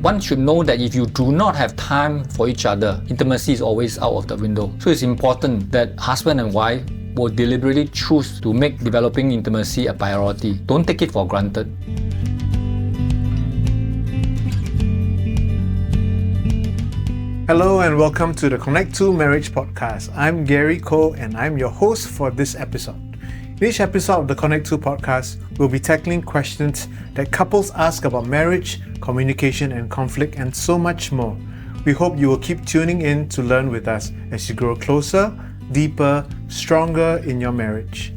one should know that if you do not have time for each other, intimacy is always out of the window. So it's important that husband and wife will deliberately choose to make developing intimacy a priority. Don't take it for granted. Hello and welcome to the Connect to Marriage podcast. I'm Gary Koh and I'm your host for this episode. In each episode of the Connect to podcast, we'll be tackling questions that couples ask about marriage, communication and conflict, and so much more. We hope you will keep tuning in to learn with us as you grow closer, deeper, stronger in your marriage.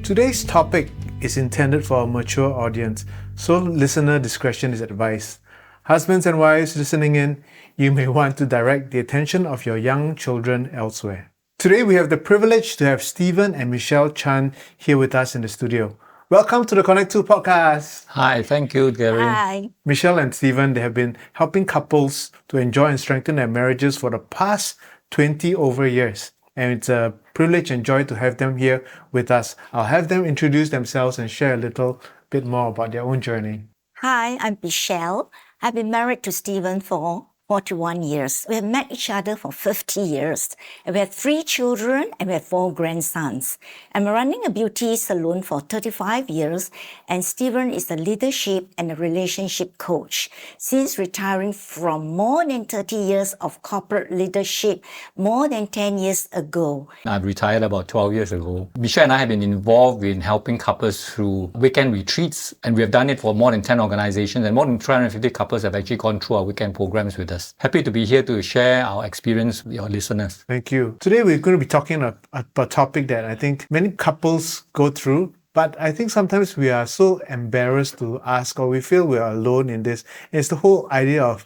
Today's topic is intended for a mature audience, so listener discretion is advised. Husbands and wives listening in, you may want to direct the attention of your young children elsewhere. Today we have the privilege to have Stephen and Michelle Chan here with us in the studio. Welcome to the Connect 2 podcast. Hi, thank you, Gary. Hi. Michelle and Stephen, they have been helping couples to enjoy and strengthen their marriages for the past 20 over years. And it's a privilege and joy to have them here with us. I'll have them introduce themselves and share a little bit more about their own journey. Hi, I'm Michelle. I've been married to Stephen for 41 years. We have met each other for 50 years. And we have 3 children and we have 4 grandsons. I'm running a beauty salon for 35 years and Stephen is a leadership and a relationship coach. Since retiring from more than 30 years of corporate leadership more than 10 years ago. I've retired about 12 years ago. Michelle and I have been involved in helping couples through weekend retreats, and we have done it for more than 10 organizations, and more than 350 couples have actually gone through our weekend programs with us. Happy to be here to share our experience with your listeners. Thank you. Today we're going to be talking about a topic that I think many couples go through, but I think sometimes we are so embarrassed to ask, or we feel we are alone in this. It's the whole idea of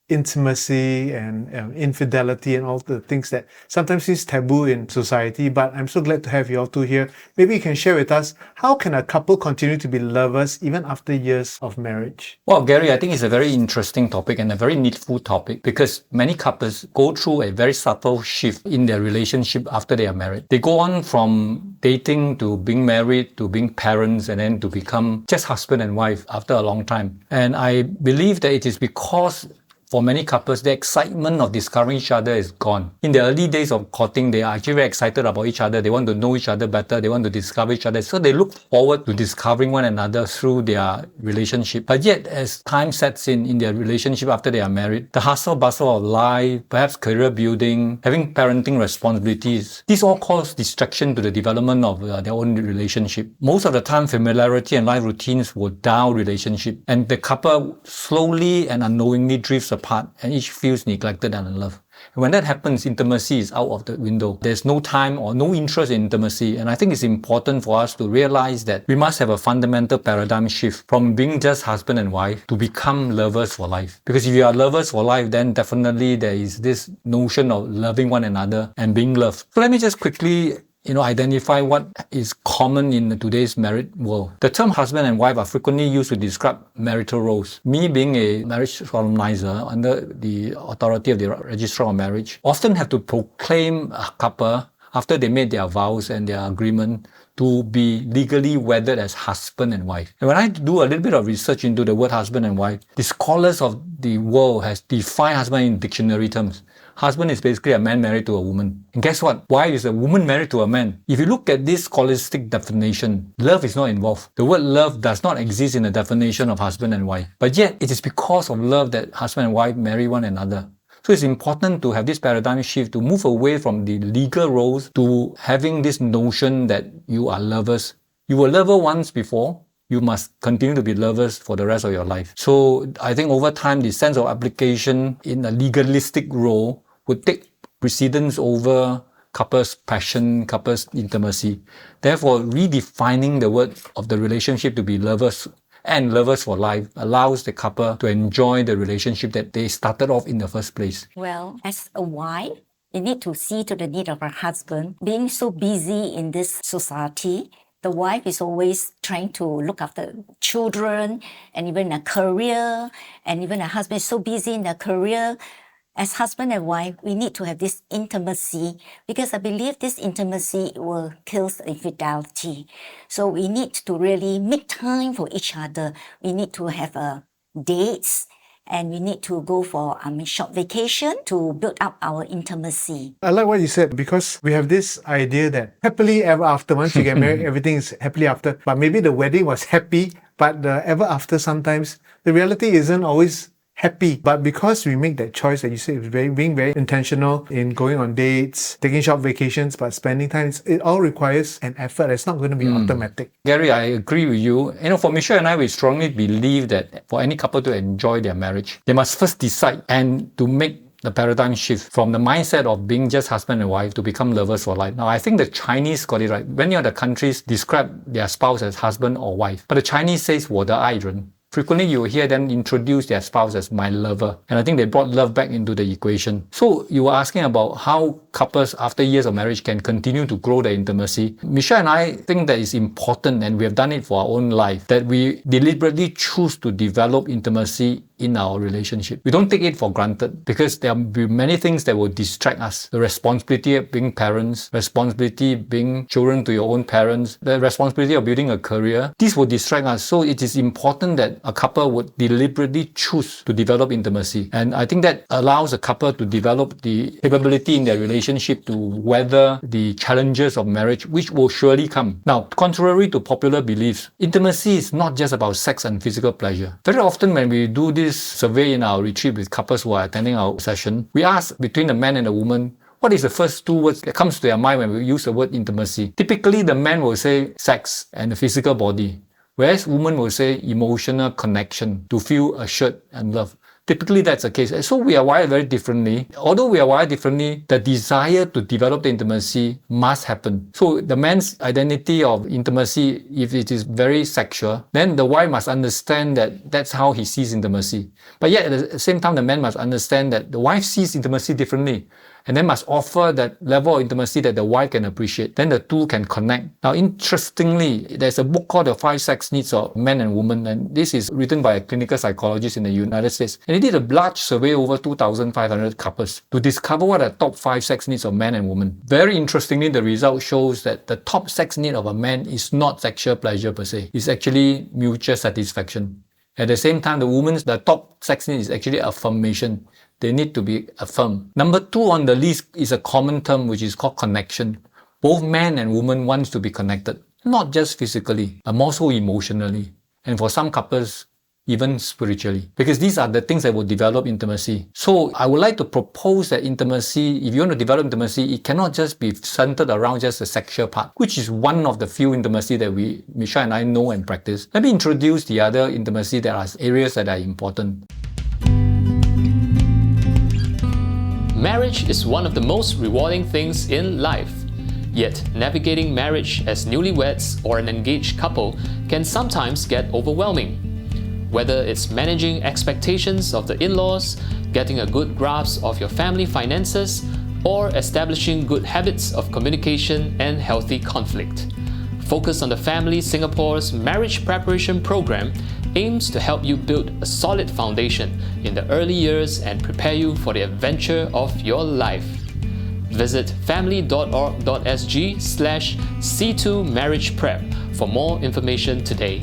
intimacy and infidelity and all the things that sometimes is taboo in society. But I'm so glad to have you all two here. Maybe you can share with us, how can a couple continue to be lovers even after years of marriage? Well, Gary, I think it's a very interesting topic and a very needful topic because many couples go through a very subtle shift in their relationship after they are married. They go on from dating to being married to being parents and then to become just husband and wife after a long time. And I believe that it is because for many couples, the excitement of discovering each other is gone. In the early days of courting, they are actually very excited about each other. They want to know each other better. They want to discover each other. So they look forward to discovering one another through their relationship. But yet, as time sets in their relationship after they are married, the hustle bustle of life, perhaps career building, having parenting responsibilities, these all cause distraction to the development of their own relationship. Most of the time, familiarity and life routines will down relationship, and the couple slowly and unknowingly drifts apart and each feels neglected and unloved. And when that happens, intimacy is out of the window. There's no time or no interest in intimacy. And I think it's important for us to realize that we must have a fundamental paradigm shift from being just husband and wife to become lovers for life. Because if you are lovers for life, then definitely there is this notion of loving one another and being loved. So let me just quickly identify what is common in today's married world. The term husband and wife are frequently used to describe marital roles. Me being a marriage solemnizer under the authority of the Registrar of Marriage, often have to proclaim a couple after they made their vows and their agreement to be legally wedded as husband and wife. And when I do a little bit of research into the word husband and wife, the scholars of the world has defined husband in dictionary terms. Husband is basically a man married to a woman. And guess what? Wife is a woman married to a man. If you look at this scholastic definition, love is not involved. The word love does not exist in the definition of husband and wife. But yet, it is because of love that husband and wife marry one another. So it's important to have this paradigm shift, to move away from the legal roles to having this notion that you are lovers. You were lover once before. You must continue to be lovers for the rest of your life. So I think over time, the sense of application in a legalistic role would take precedence over couples' passion, couples' intimacy. Therefore, redefining the word of the relationship to be lovers and lovers for life allows the couple to enjoy the relationship that they started off in the first place. Well, as a wife, you need to see to the need of her husband. Being so busy in this society, the wife is always trying to look after children and even a career, and even a husband is so busy in their career. As husband and wife, we need to have this intimacy because I believe this intimacy will kill infidelity. So we need to really make time for each other. We need to have dates and we need to go for short vacation to build up our intimacy. I like what you said, because we have this idea that happily ever after, once you get married, everything is happily after. But maybe the wedding was happy, but the ever after, sometimes the reality isn't always happy. But because we make that choice that you said, being very intentional in going on dates, taking short vacations, but spending time, it all requires an effort. It's not going to be automatic. Gary, I agree with you. For Michelle and I, we strongly believe that for any couple to enjoy their marriage, they must first decide and to make the paradigm shift from the mindset of being just husband and wife to become lovers for life. Now, I think the Chinese got it right. Many other countries describe their spouse as husband or wife, but the Chinese says 我的爱人. Frequently, you will hear them introduce their spouse as my lover. And I think they brought love back into the equation. So you were asking about how couples after years of marriage can continue to grow their intimacy. Michelle and I think that it's important, and we have done it for our own life, that we deliberately choose to develop intimacy in our relationship. We don't take it for granted, because there will be many things that will distract us. The responsibility of being parents, responsibility being children to your own parents, the responsibility of building a career. These will distract us. So it is important that a couple would deliberately choose to develop intimacy. And I think that allows a couple to develop the capability in their relationship to weather the challenges of marriage, which will surely come. Now, contrary to popular beliefs, intimacy is not just about sex and physical pleasure. Very often when we do this survey in our retreat with couples who are attending our session, we ask between the man and the woman, what is the first two words that comes to their mind when we use the word intimacy? Typically, the man will say sex and the physical body, whereas women will say emotional connection, to feel assured and loved. Typically, that's the case. So we are wired very differently. Although we are wired differently, the desire to develop the intimacy must happen. So the man's identity of intimacy, if it is very sexual, then the wife must understand that that's how he sees intimacy. But yet at the same time, the man must understand that the wife sees intimacy differently, and then must offer that level of intimacy that the wife can appreciate. Then the two can connect. Now, interestingly, there's a book called The 5 Sex Needs of Men and Women, and this is written by a clinical psychologist in the United States. And he did a large survey over 2,500 couples to discover what are the top 5 sex needs of men and women. Very interestingly, the result shows that the top sex need of a man is not sexual pleasure per se. It's actually mutual satisfaction. At the same time, the top sex need is actually affirmation. They need to be affirmed. Number 2 on the list is a common term which is called connection. Both man and woman want to be connected, not just physically, but more so emotionally. And for some couples, even spiritually. Because these are the things that will develop intimacy. So I would like to propose that intimacy, if you want to develop intimacy, it cannot just be centered around just the sexual part, which is one of the few intimacy that Michelle and I know and practice. Let me introduce the other intimacy that are areas that are important. Marriage is one of the most rewarding things in life. Yet, navigating marriage as newlyweds or an engaged couple can sometimes get overwhelming. Whether it's managing expectations of the in-laws, getting a good grasp of your family finances, or establishing good habits of communication and healthy conflict. Focus on the Family Singapore's marriage preparation program aims to help you build a solid foundation in the early years and prepare you for the adventure of your life. Visit family.org.sg/C2 Marriage Prep for more information today.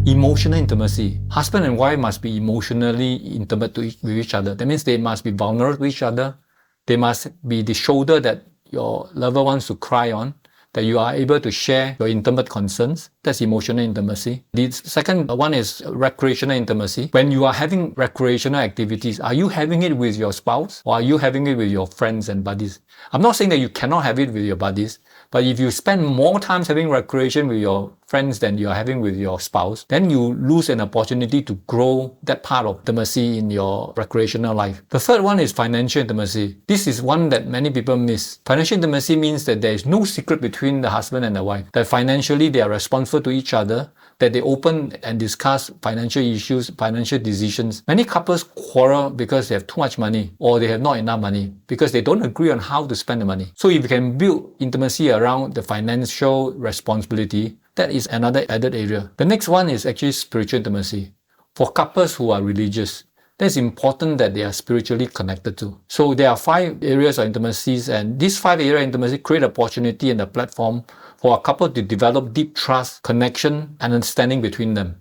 Emotional intimacy. Husband and wife must be emotionally intimate with each other. That means they must be vulnerable to each other. They must be the shoulder that your lover wants to cry on, that you are able to share your intimate concerns. That's emotional intimacy. The second one is recreational intimacy. When you are having recreational activities, are you having it with your spouse or are you having it with your friends and buddies? I'm not saying that you cannot have it with your buddies, but if you spend more time having recreation with your friends than you are having with your spouse, then you lose an opportunity to grow that part of intimacy in your recreational life. The third one is financial intimacy. This is one that many people miss. Financial intimacy means that there is no secret between the husband and the wife, that financially they are responsible to each other, that they open and discuss financial issues, financial decisions. Many couples quarrel because they have too much money or they have not enough money because they don't agree on how to spend the money. So if you can build intimacy around the financial responsibility, that is another added area. The next one is actually spiritual intimacy. For couples who are religious, that's important that they are spiritually connected to. So there are 5 areas of intimacies, and these 5 areas of intimacy create opportunity and a platform for a couple to develop deep trust, connection, and understanding between them.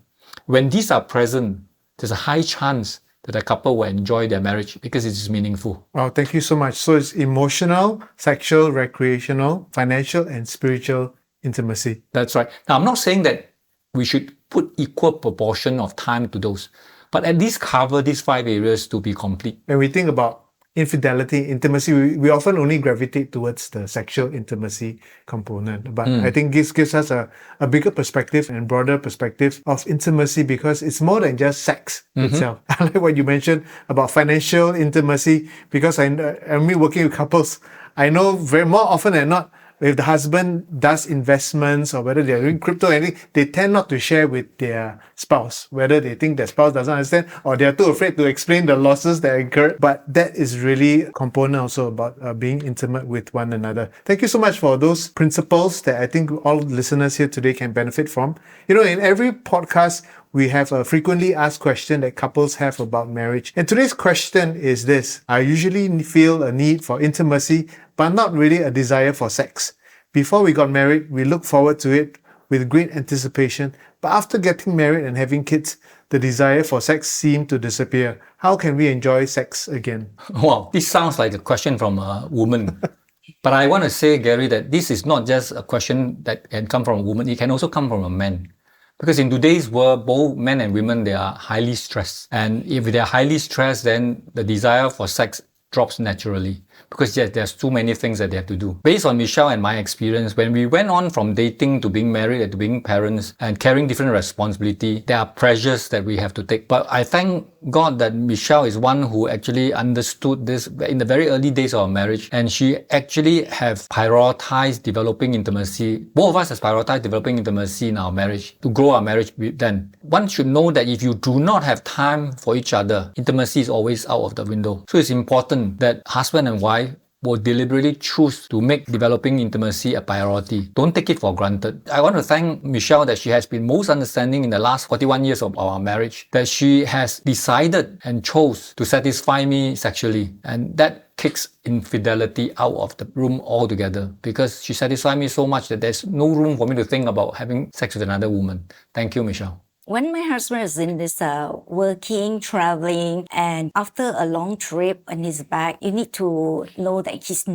When these are present, there's a high chance that a couple will enjoy their marriage because it is meaningful. Wow, thank you so much. So it's emotional, sexual, recreational, financial, and spiritual intimacy. That's right. Now, I'm not saying that we should put equal proportion of time to those, but at least cover these 5 areas to be complete. When we think about infidelity, intimacy, we often only gravitate towards the sexual intimacy component. But I think this gives us a bigger perspective and broader perspective of intimacy because it's more than just sex itself. I like what you mentioned about financial intimacy because I'm working with couples. I know very more often than not, if the husband does investments or whether they're doing crypto or anything, they tend not to share with their spouse, whether they think their spouse doesn't understand or they're too afraid to explain the losses they incurred. But that is really a component also about being intimate with one another. Thank you so much for those principles that I think all listeners here today can benefit from. You know, in every podcast, we have a frequently asked question that couples have about marriage. And today's question is this: I usually feel a need for intimacy, but not really a desire for sex. Before we got married, we looked forward to it with great anticipation, but after getting married and having kids, the desire for sex seemed to disappear. How can we enjoy sex again? Wow, this sounds like a question from a woman. But I want to say, Gary, that this is not just a question that can come from a woman, it can also come from a man. Because in today's world, both men and women, they are highly stressed. And if they are highly stressed, then the desire for sex drops naturally. Because there's too many things that they have to do. Based on Michelle and my experience, when we went on from dating to being married and to being parents and carrying different responsibility, there are pressures that we have to take. But I thank God that Michelle is one who actually understood this in the very early days of our marriage, and she actually have prioritized developing intimacy. Both of us has prioritized developing intimacy in our marriage to grow our marriage then. One should know that if you do not have time for each other, intimacy is always out of the window. So it's important that husband and wife will deliberately choose to make developing intimacy a priority. Don't take it for granted. I want to thank Michelle that she has been most understanding in the last 41 years of our marriage, that she has decided and chose to satisfy me sexually. And that kicks infidelity out of the room altogether because she satisfied me so much that there's no room for me to think about having sex with another woman. Thank you, Michelle. When my husband is in this working, traveling, and after a long trip and he's back, you need to know that his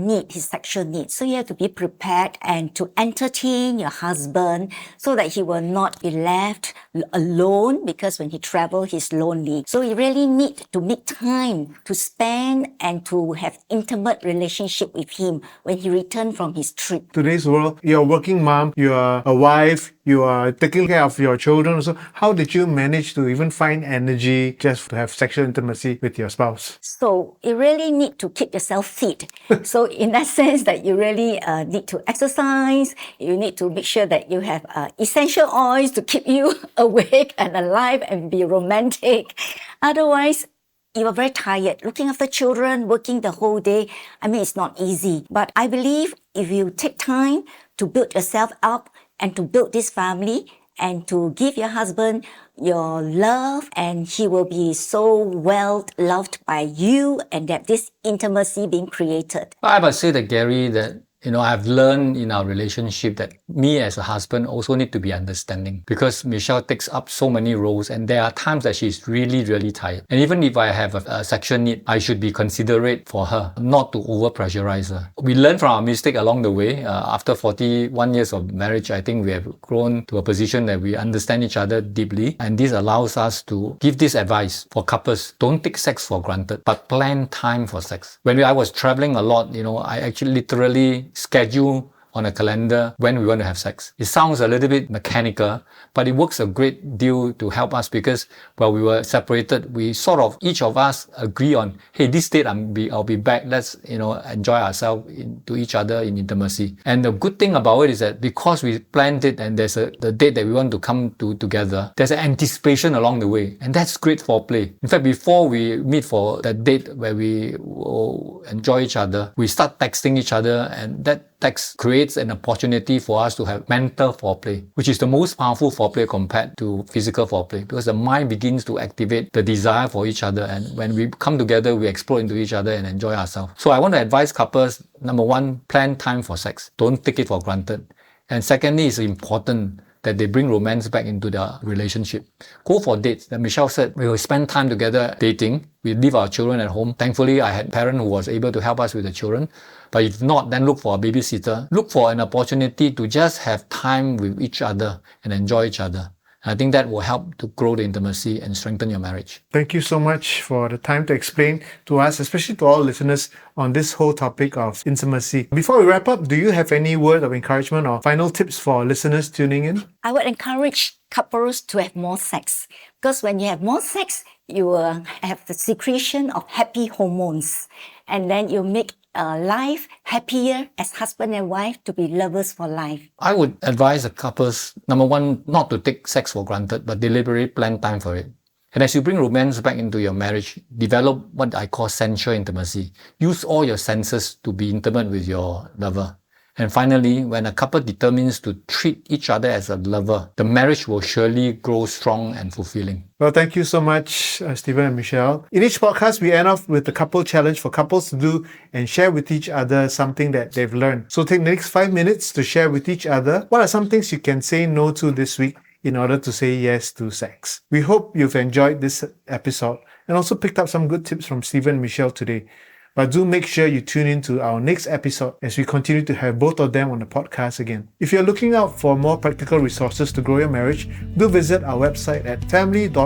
sexual needs. So you have to be prepared and to entertain your husband so that he will not be left alone because when he travels, he's lonely. So you really need to make time to spend and to have intimate relationship with him when he returns from his trip. Today's world, you're a working mom, you're a wife, you are taking care of your children also. How did you manage to even find energy just to have sexual intimacy with your spouse? So you really need to keep yourself fit. So in that sense that you really need to exercise, you need to make sure that you have essential oils to keep you awake and alive and be romantic. Otherwise, you are very tired. Looking after children, working the whole day, I mean, it's not easy. But I believe if you take time to build yourself up and to build this family and to give your husband your love, and he will be so well loved by you, and that this intimacy being created. I must say that, Gary, that I've learned in our relationship that me as a husband also need to be understanding because Michelle takes up so many roles and there are times that she's really, really tired. And even if I have a sexual need, I should be considerate for her, not to over-pressurize her. We learn from our mistake along the way. After 41 years of marriage, I think we have grown to a position that we understand each other deeply. And this allows us to give this advice for couples. Don't take sex for granted, but plan time for sex. When I was traveling a lot, I actually literally schedule on a calendar when we want to have sex. It sounds a little bit mechanical, but it works a great deal to help us because while we were separated, we sort of, each of us agree on, hey, this date I'll be back. Let's, enjoy ourselves to each other in intimacy. And the good thing about it is that because we planned it and there's the date that we want to come to together, there's an anticipation along the way. And that's great foreplay. In fact, before we meet for that date where we will enjoy each other, we start texting each other, and that sex creates an opportunity for us to have mental foreplay, which is the most powerful foreplay compared to physical foreplay, because the mind begins to activate the desire for each other, and when we come together, we explore into each other and enjoy ourselves. So I want to advise couples, number one, plan time for sex. Don't take it for granted. And secondly, it's important that they bring romance back into their relationship. Go for dates. Like Michelle said, we will spend time together dating. We leave our children at home. Thankfully, I had a parent who was able to help us with the children. But if not, then look for a babysitter. Look for an opportunity to just have time with each other and enjoy each other. I think that will help to grow the intimacy and strengthen your marriage. Thank you so much for the time to explain to us, especially to all listeners, on this whole topic of intimacy. Before we wrap up, do you have any word of encouragement or final tips for listeners tuning in? I would encourage couples to have more sex, because when you have more sex, you will have the secretion of happy hormones, and then you make life happier as husband and wife, to be lovers for life. I would advise the couples, number one, not to take sex for granted, but deliberately plan time for it. And as you bring romance back into your marriage, develop what I call sensual intimacy. Use all your senses to be intimate with your lover. And finally, when a couple determines to treat each other as a lover, the marriage will surely grow strong and fulfilling. Well, thank you so much, Stephen and Michelle. In each podcast, we end off with a couple challenge for couples to do and share with each other something that they've learned. So take the next 5 minutes to share with each other what are some things you can say no to this week in order to say yes to sex. We hope you've enjoyed this episode and also picked up some good tips from Stephen and Michelle today. But do make sure you tune in to our next episode as we continue to have both of them on the podcast again. If you're looking out for more practical resources to grow your marriage, do visit our website at family.org.sg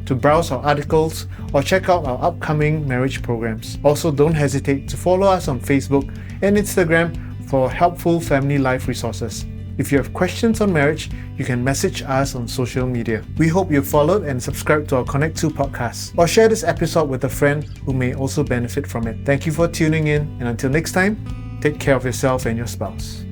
to browse our articles or check out our upcoming marriage programs. Also, don't hesitate to follow us on Facebook and Instagram for helpful family life resources. If you have questions on marriage, you can message us on social media. We hope you followed and subscribed to our Connect 2 podcast, or share this episode with a friend who may also benefit from it. Thank you for tuning in, and until next time, take care of yourself and your spouse.